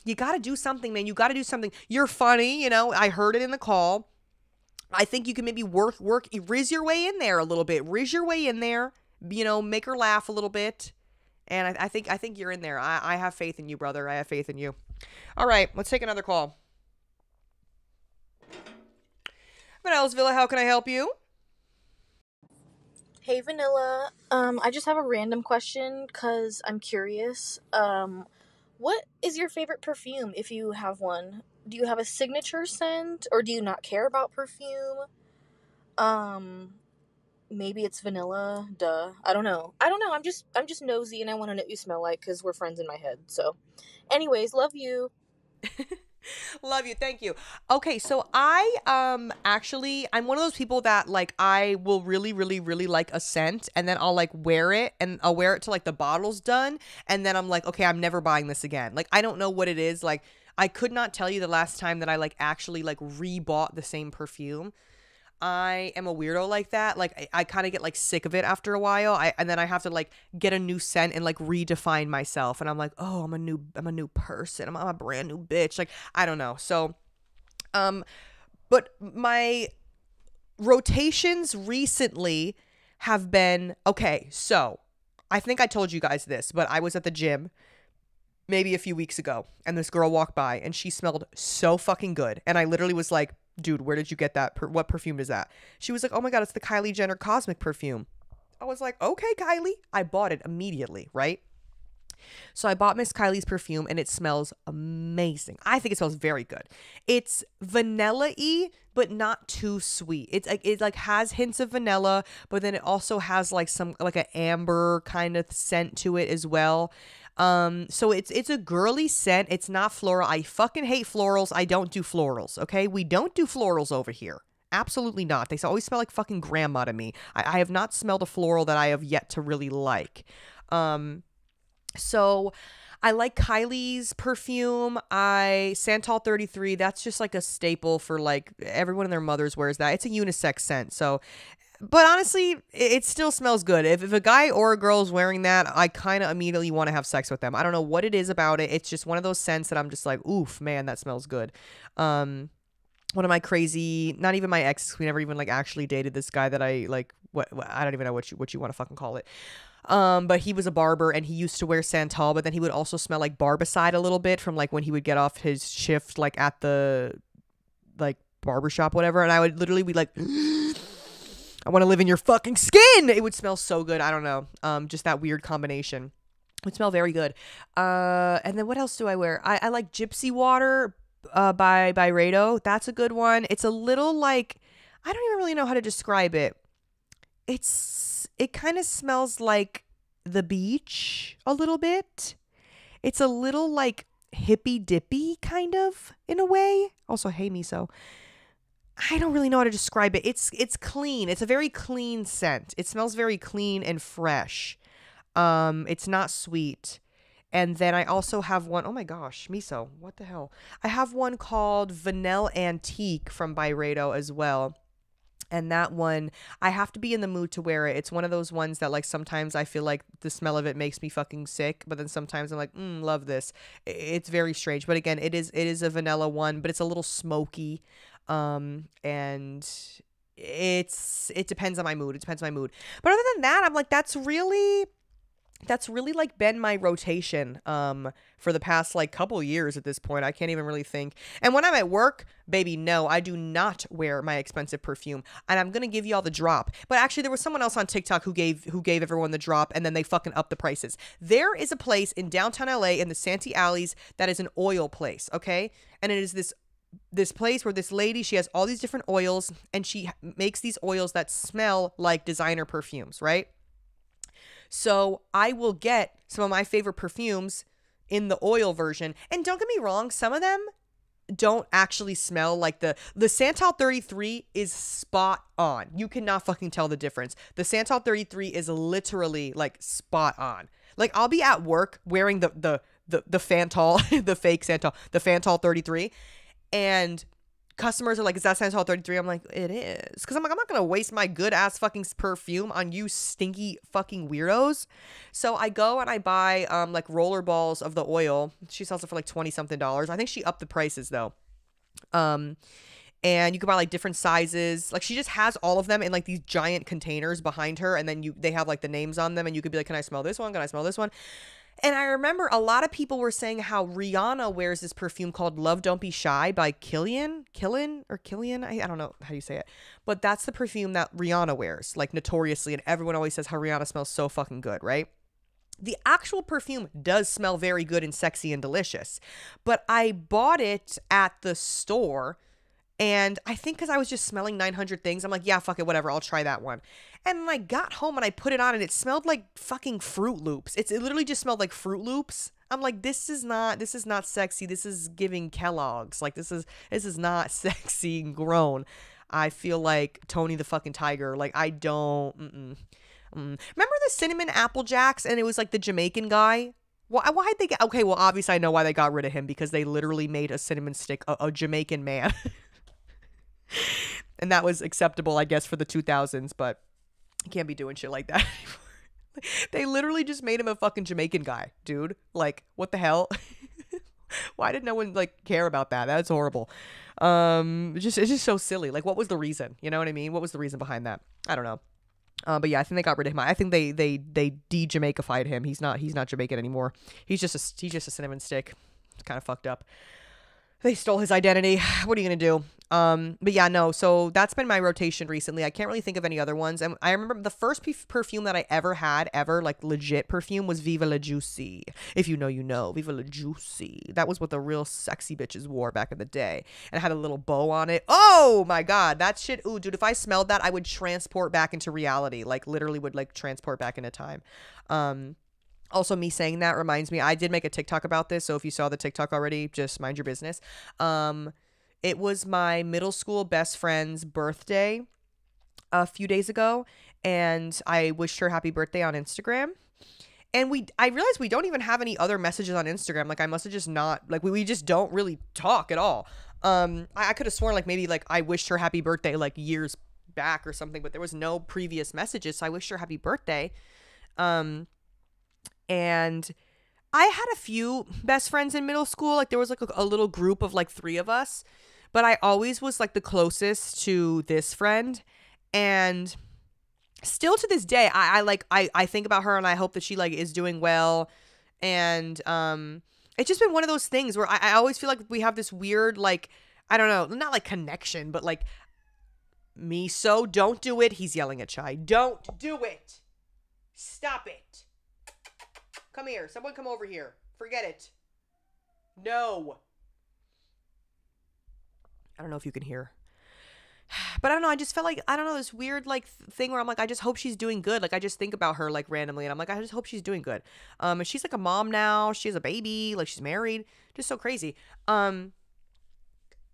Speaker 1: you got to do something, man. You got to do something. You're funny, I heard it in the call. I think you can maybe riz your way in there a little bit. Riz your way in there, make her laugh a little bit. And I think you're in there. I have faith in you, brother. I have faith in you. All right, let's take another call. Vanellasville, how can I help you?
Speaker 3: Hey Vanilla, I just have a random question because I'm curious. What is your favorite perfume if you have one? Do you have a signature scent or do you not care about perfume? Maybe it's vanilla, duh. I don't know. I'm just nosy and I want to know what you smell like because we're friends in my head. So, anyways, love you.
Speaker 1: Love you. Thank you. Okay, so actually I'm one of those people that like I will really really really like a scent and then I'll like wear it and I'll wear it till like the bottle's done and then I'm like, okay, I'm never buying this again. Like I don't know what it is. Like I could not tell you the last time that I like actually like rebought the same perfume. I am a weirdo like that. Like I kind of get like sick of it after a while. And then I have to like get a new scent and like redefine myself. And I'm like, oh, I'm a new person. I'm a brand new bitch. Like I don't know. So, but my rotations recently have been okay. So I think I told you guys this, but I was at the gym maybe a few weeks ago and this girl walked by and she smelled so fucking good. And I literally was like, dude, where did you get that? What perfume is that? She was like, oh my God, it's the Kylie Jenner Cosmic perfume. I was like, okay, Kylie. I bought it immediately, right? So I bought Miss Kylie's perfume and it smells amazing. I think it smells very good. It's vanilla-y, but not too sweet. It like has hints of vanilla, but then it also has like some like an amber kind of scent to it as well. So it's a girly scent. It's not floral. I fucking hate florals. I don't do florals. Okay, we don't do florals over here. Absolutely not. They always smell like fucking grandma to me. I have not smelled a floral that I have yet to really like. So I like Kylie's perfume. Santal 33, that's just like a staple for like everyone and their mothers wears that. It's a unisex scent. So, but honestly, it still smells good. If a guy or a girl is wearing that, I kind of immediately want to have sex with them. I don't know what it is about it. It's just one of those scents that I'm just like, oof, man, that smells good. One of my crazy, not even my ex, we never even like actually dated this guy that I like, what I don't even know what you want to fucking call it. But he was a barber and he used to wear Santal, but then he would also smell like Barbicide a little bit from like when he would get off his shift, like at the like barbershop, whatever. And I would literally be like, I want to live in your fucking skin. It would smell so good. I don't know. Just that weird combination. It would smell very good. And then what else do I wear? I like Gypsy Water, by Rado. That's a good one. It's a little like, I don't even really know how to describe it. It kind of smells like the beach a little bit. It's a little like hippy dippy kind of in a way. Also, hey Miso. I don't really know how to describe it. It's clean. It's a very clean scent. It smells very clean and fresh. It's not sweet. And then I also have one, oh my gosh, Miso, what the hell? I have one called Vanille Antique from Byredo as well. And that one, I have to be in the mood to wear it. It's one of those ones that like sometimes I feel like the smell of it makes me fucking sick, but then sometimes I'm like, love this. It's very strange. But again, it is a vanilla one, but it's a little smoky. And it depends on my mood. It depends on my mood. But other than that, I'm like, that's really like been my rotation for the past like couple years at this point. I can't even really think. And when I'm at work, baby, no, I do not wear my expensive perfume. And I'm gonna give you all the drop. But actually there was someone else on TikTok who gave everyone the drop, and then they fucking up the prices. There is a place in downtown LA in the Santee Alleys that is an oil place, okay? And it is this place where this lady, she has all these different oils, and she makes these oils that smell like designer perfumes, right? So I will get some of my favorite perfumes in the oil version. And don't get me wrong, some of them don't actually smell like the Santal 33 is spot on. You cannot fucking tell the difference. The Santal 33 is literally like spot on. Like I'll be at work wearing the Fantal, the fake Santal, the Fantal 33, and customers are like, is that Santal 33? I'm like, it is. Because I'm like, I'm not going to waste my good ass fucking perfume on you stinky fucking weirdos. So I go and I buy like roller balls of the oil. She sells it for like 20 something dollars. I think she upped the prices though. And you can buy like different sizes. Like she just has all of them in like these giant containers behind her. And then they have like the names on them, and you could be like, can I smell this one? Can I smell this one? And I remember a lot of people were saying how Rihanna wears this perfume called Love Don't Be Shy by Killian. I don't know how you say it. But that's the perfume that Rihanna wears, like notoriously. And everyone always says how Rihanna smells so fucking good, right? The actual perfume does smell very good and sexy and delicious. But I bought it at the store. And I think because I was just smelling 900 things, I'm like, yeah, fuck it, whatever, I'll try that one. And I got home and I put it on, and it smelled like fucking Fruit Loops. It literally just smelled like Fruit Loops. I'm like, this is not sexy. This is giving Kellogg's. Like this is not sexy and grown. I feel like Tony the fucking Tiger. Like I don't. Remember the cinnamon Apple Jacks, and it was like the Jamaican guy. Why'd they get? Okay, well obviously I know why they got rid of him, because they literally made a cinnamon stick a Jamaican man. And that was acceptable, I guess, for the 2000s, but you can't be doing shit like that anymore. They literally just made him a fucking Jamaican guy, dude. Like, what the hell? Why did no one like care about that? That's horrible. It's just so silly. Like, what was the reason? You know what I mean? What was the reason behind that? I don't know. But yeah, I think they got rid of him. I think they de-Jamaicafied him. He's not Jamaican anymore. He's just a cinnamon stick. It's kind of fucked up. They stole his identity. What are you gonna do? But yeah, no. So that's been my rotation recently. I can't really think of any other ones. And I remember the first perfume that I ever had, like legit perfume, was Viva La Juicy. If you know, you know. Viva La Juicy. That was what the real sexy bitches wore back in the day. And it had a little bow on it. Oh my god, that shit. Ooh, dude, if I smelled that, I would transport back into reality. Like literally would like transport back into time. Also, me saying that reminds me, I did make a TikTok about this, so if you saw the TikTok already, just mind your business. It was my middle school best friend's birthday a few days ago, and I wished her happy birthday on Instagram. And I realized we don't even have any other messages on Instagram. Like, I must have just not, like, we just don't really talk at all. I could have sworn, like, maybe, like, I wished her happy birthday, like, years back or something, but there was no previous messages, so I wished her happy birthday. And I had a few best friends in middle school. Like there was like a little group of like 3 of us, but I always was like the closest to this friend. And still to this day, I think about her and I hope that she like is doing well. And it's just been one of those things where I always feel like we have this weird, like, I don't know, not like connection, but like Miso, don't do it. He's yelling at Chai. Don't do it. Stop it. Come here. Someone come over here. Forget it. No. I don't know if you can hear. But I don't know. I just felt like, I don't know, this weird like thing where I'm like, I just hope she's doing good. Like I just think about her like randomly and I'm like, I just hope she's doing good. And she's like a mom now. She has a baby. Like she's married. Just so crazy.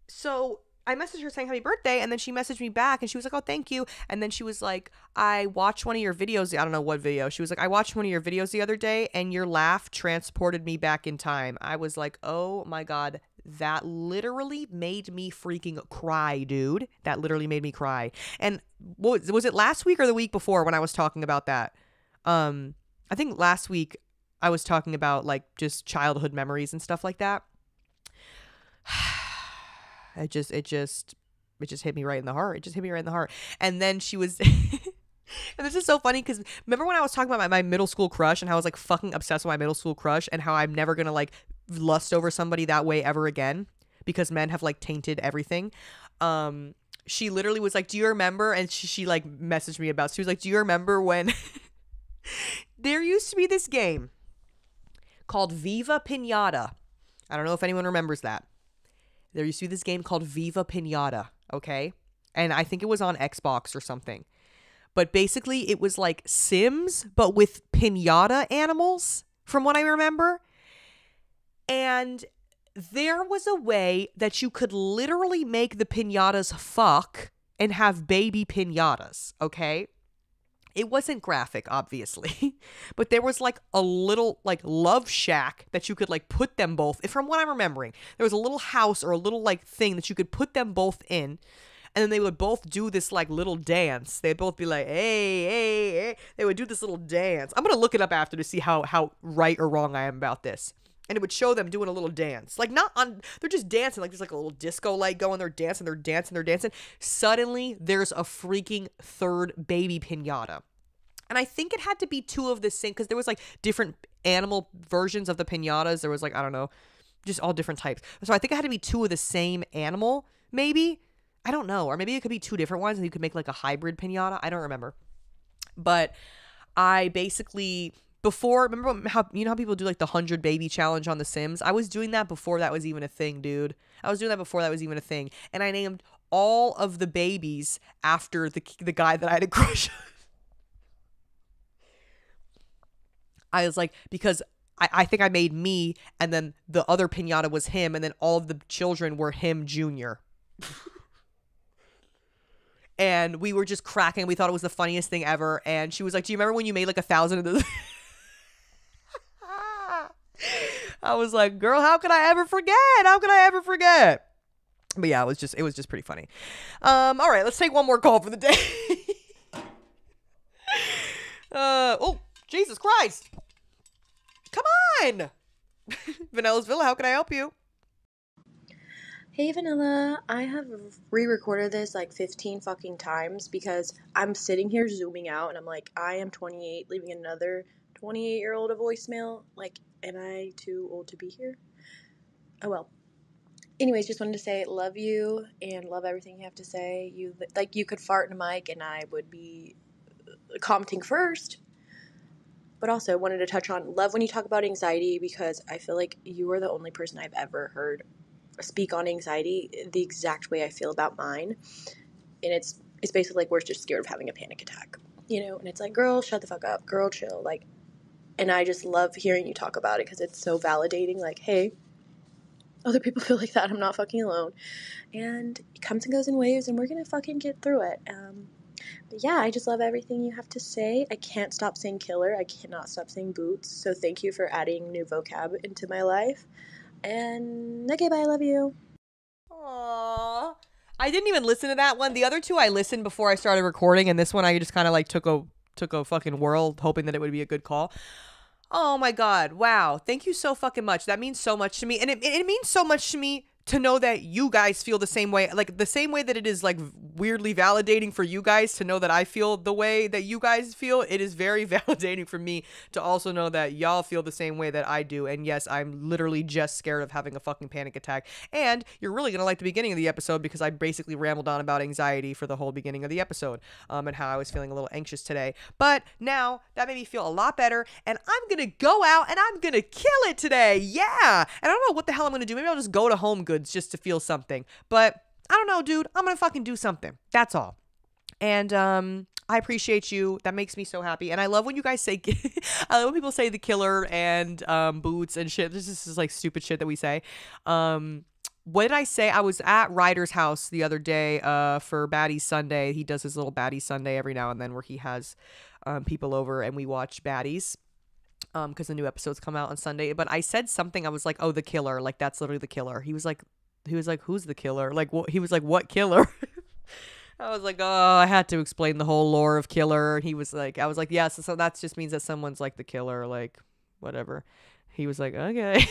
Speaker 1: So I messaged her saying happy birthday, and then she messaged me back and she was like, oh, thank you. And then she was like, I watched one of your videos. I don't know what video. She was like, I watched one of your videos the other day and your laugh transported me back in time. I was like, oh my God, That literally made me freaking cry, dude. That literally made me cry. And was it last week or the week before when I was talking about that? I think last week I was talking about like just childhood memories and stuff like that. It just hit me right in the heart. It just hit me right in the heart. And then she was and this is so funny because remember when I was talking about my middle school crush and how I was like fucking obsessed with my middle school crush and how I'm never gonna like lust over somebody that way ever again because men have like tainted everything. She literally was like, do you remember? And she like messaged me about, she was like, do you remember when there used to be this game called Viva Pinata? I don't know if anyone remembers that. There used to be this game called Viva Pinata, okay? And I think it was on Xbox or something. But basically it was like Sims, but with pinata animals, from what I remember. And there was a way that you could literally make the pinatas fuck and have baby pinatas, okay? It wasn't graphic, obviously, but there was like a little like love shack that you could like put them both, from what I'm remembering. There was a little house or a little like thing that you could put them both in, and then they would both do this like little dance. They'd both be like, hey, hey, hey. They would do this little dance. I'm going to look it up after to see how right or wrong I am about this. And it would show them doing a little dance. Like not on, they're just dancing. Like there's like a little disco light going. They're dancing, they're dancing, they're dancing. Suddenly there's a freaking third baby pinata. And I think it had to be two of the same, because there was like different animal versions of the pinatas. There was like, I don't know, just all different types. So I think it had to be two of the same animal, maybe. I don't know. Or maybe it could be two different ones and you could make like a hybrid pinata. I don't remember. But I basically, before, remember how, you know how people do like the 100 baby challenge on The Sims? I was doing that before that was even a thing, dude. I was doing that before that was even a thing. And I named all of the babies after the guy that I had a crush on. I was like, because I think I made me, and then the other pinata was him, and then all of the children were him Junior. And we were just cracking. We thought it was the funniest thing ever. And she was like, do you remember when you made like 1,000 of those? I was like, girl, how could I ever forget? How could I ever forget? But yeah, it was just pretty funny. All right, let's take one more call for the day. Oh, Jesus Christ. Come on. Vanilla's Villa, how can I help you?
Speaker 4: Hey Vanilla, I have re-recorded this like 15 fucking times because I'm sitting here zooming out and I'm like, I am 28, leaving another 28-year-old a voicemail. Like, am I too old to be here? Oh well. Anyways, just wanted to say love you and love everything you have to say. You could fart in a mic and I would be commenting first. But also wanted to touch on love when you talk about anxiety, because I feel like you are the only person I've ever heard speak on anxiety the exact way I feel about mine. And it's basically like we're just scared of having a panic attack, you know? And it's like, girl, shut the fuck up, girl, chill. Like, and I just love hearing you talk about it because it's so validating. Like, hey, other people feel like that. I'm not fucking alone. And it comes and goes in waves, and we're gonna fucking get through it. But yeah, I just love everything you have to say. I can't stop saying killer. I cannot stop saying boots. So thank you for adding new vocab into my life. And okay, bye. I love you.
Speaker 1: Aww. I didn't even listen to that one. The other two I listened before I started recording, and this one I just kind of like took a fucking whirl, hoping that it would be a good call. Oh my God. Wow. Thank you so fucking much. That means so much to me. And it means so much to me to know that you guys feel the same way, like the same way that it is like weirdly validating for you guys to know that I feel the way that you guys feel. It is very validating for me to also know that y'all feel the same way that I do. And yes, I'm literally just scared of having a fucking panic attack. And you're really gonna like the beginning of the episode because I basically rambled on about anxiety for the whole beginning of the episode, and how I was feeling a little anxious today. But now that made me feel a lot better, and I'm gonna go out and I'm gonna kill it today. Yeah. And I don't know what the hell I'm gonna do. Maybe I'll just go to Home Goods just to feel something. But I don't know, dude. I'm gonna fucking do something. That's all. And I appreciate you. That makes me so happy. And I love when you guys say I love when people say the killer and boots and shit. This is like stupid shit that we say. What did I say? I was at Ryder's house the other day for Baddies Sunday. He does his little Baddies Sunday every now and then where he has people over and we watch Baddies. because the new episodes come out on Sunday. But I said something. I was like, "Oh, the killer! Like that's literally the killer." He was like, "Who's the killer?" Like, what? He was like, "What killer?" I was like, "Oh, I had to explain the whole lore of killer." He was like, "I was like, yes, so that just means that someone's like the killer, like whatever." He was like, "Okay."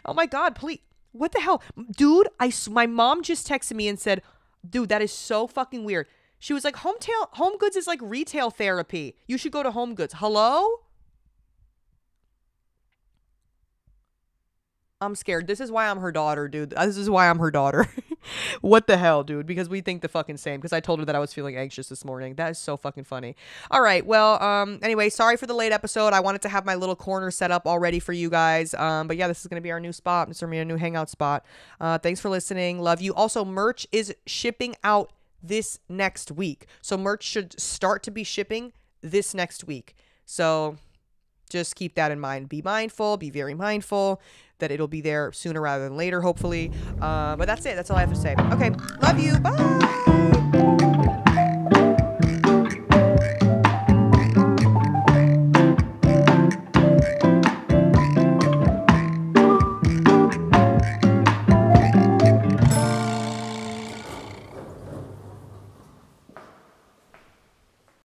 Speaker 1: Oh my god, please! What the hell, dude? My mom just texted me and said, "Dude, that is so fucking weird." She was like, Home Goods is like retail therapy. You should go to Home Goods." Hello? I'm scared. This is why I'm her daughter, dude. This is why I'm her daughter. What the hell, dude? Because we think the fucking same. Because I told her that I was feeling anxious this morning. That is so fucking funny. All right. Well, anyway, sorry for the late episode. I wanted to have my little corner set up already for you guys. But yeah, this is going to be our new spot. This is going to be a new hangout spot. Thanks for listening. Love you. Also, merch is shipping out this next week. So merch should start to be shipping this next week. So just keep that in mind. Be mindful. Be very mindful that it'll be there sooner rather than later, hopefully. But that's it. That's all I have to say. Okay. Love you. Bye.